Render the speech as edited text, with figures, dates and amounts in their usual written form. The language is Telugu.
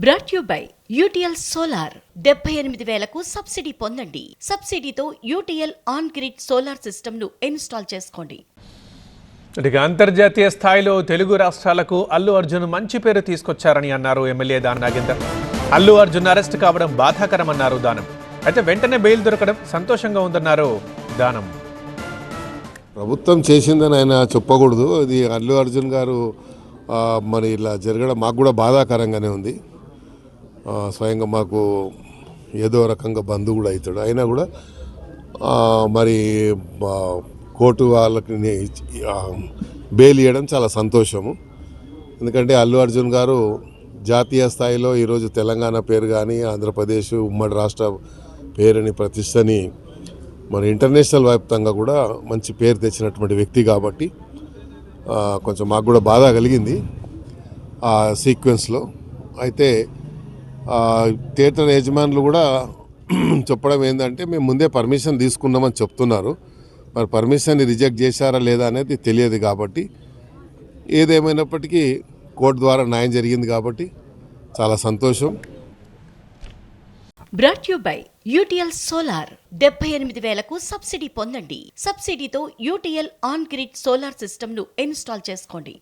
Brought you by UTL solar 78,000కు సబ్సిడీ పొందండి. సబ్సిడీతో యూటీఎల్ ఆన్ గ్రిడ్ సోలార్ సిస్టమ్ను ఇన్స్టాల్ చేసుకోండి. ఇక అంతర్జాతీయ స్థాయిలో తెలుగు రాష్ట్రాలకు అల్లు అర్జున్ మంచి పేరు తీసుకొచ్చారని అన్నారు ఎమ్మెల్యే దానం నాగేందర్. అల్లు అర్జున్ అరెస్ట్ కావడం బాధాకరమన్నారు దానం. అయితే వెంటనే బెయిల్ దొరకడం సంతోషంగా ఉందన్నారు దానం. ప్రభుత్వం చేసిందని ఆయన చెప్పకూడదు. అది అల్లు అర్జున్ గారు మరి ఇలా జరగడం మాకు కూడా బాధాకరంగానే ఉంది. స్వయంగా మాకు ఏదో రకంగా బంధువు కూడా అవుతాడు. అయినా కూడా మరి కోర్టు వాళ్ళకి బెయిల్ ఇవ్వడం చాలా సంతోషము. ఎందుకంటే అల్లు అర్జున్ గారు జాతీయ స్థాయిలో ఈరోజు తెలంగాణ పేరు కానీ ఆంధ్రప్రదేశ్ ఉమ్మడి రాష్ట్ర పేరుని ప్రతిష్టని మరి ఇంటర్నేషనల్ వ్యాప్తంగా కూడా మంచి పేరు తెచ్చినటువంటి వ్యక్తి కాబట్టి కొంచెం మాకు కూడా బాధ కలిగింది ఆ సీక్వెన్స్లో. అయితే థియేటర్ యజమానులు కూడా చెప్పడం ఏంటంటే మేము ముందే పర్మిషన్ తీసుకున్నామని చెప్తున్నారు. మరి పర్మిషన్ని రిజెక్ట్ చేశారా లేదా అనేది తెలియదు. కాబట్టి ఏదేమైనప్పటికీ కోర్టు ద్వారా న్యాయం జరిగింది కాబట్టి చాలా సంతోషం. Brought you by UTL solar 78,000కు సబ్సిడీ పొందండి. సబ్సిడీతో యూటీఎల్ ఆన్ గ్రిడ్ సోలార్ సిస్టమ్ను ఇన్స్టాల్ చేసుకోండి.